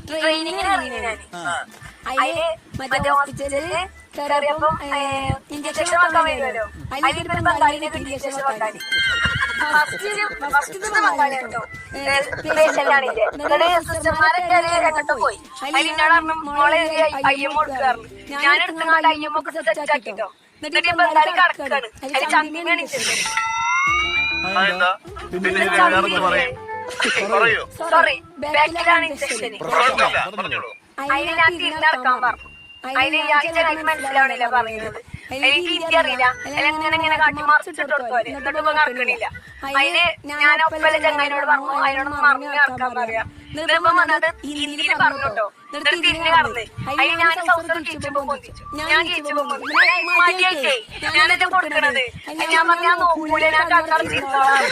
ട്രെയിനിങ്ങിന് ഇറങ്ങി ഞാൻ. അതില് മറ്റേ ഹോസ്പിറ്റലില് കയറിയപ്പം ഇഞ്ചക്ഷൻ വെക്കാൻ വരുമല്ലോ. അതിലൊരു ബംഗാളിനെ കിട്ടി ഇഞ്ചക്ഷൻ വെക്കാൻ. ഫസ്റ്റ് ബംഗാളി കേട്ടോ പേഷ്യന്റാണില്ലേ. സിസ്റ്റർമാരൊക്കെ എങ്ങോട്ടോ പോയി. അതിൽ എന്നോട് പറഞ്ഞു മോളെ അയ്യമ്മ കൊടുക്കാറുണ്ട്. ഞാൻ എടുത്തുകൊണ്ട് അയ്യമ്മക്ക് സെറ്റ് ആക്കിട്ടോ. എന്നിട്ട് ബംഗാളി കടക്കാണ്. അതിൽ ചന്ദിനാണ് ഇഞ്ചക്ഷൻ. സോറി ബാക്കിലാണ് ഇഞ്ചക്ഷൻ. അതിന് ഞാൻ തിരിഞ്ഞടക്കാൻ പറഞ്ഞു. അതിന് എനിക്ക് മനസ്സിലാവണില്ല പറയുന്നത്. എനിക്ക് ഹിന്ദി അറിയില്ല. എങ്ങനെ കാട്ടി മറിച്ചിട്ട് കൊടുത്തോലെ എന്നിട്ടൊന്നും നടക്കണില്ല. അതിന് ഞാൻ ഒപ്പല്ല ചങ്ങായിനോട് പറഞ്ഞു അതിനോടൊന്ന് മറിഞ്ഞ് നടക്കാൻ പറയാ. നിർബന്ധം വന്നത് ഹിന്ദിയിൽ പറഞ്ഞോട്ടോ. എന്നിട്ട് തിരിഞ്ഞ് കടന്ന് അതിന് ഞാൻ സൗസർ കീച്ചുമ്പോ പൊന്തിച്ചു. ഞാൻ കീച്ചുമ്പോ മടിയായിട്ടേ ഞാനെന്നെ കൊടുക്കണത്. ഞാൻ പറഞ്ഞ ഞാൻ നോക്കൂല, ഞാൻ കണ്ണട ചീർത്തോളാം.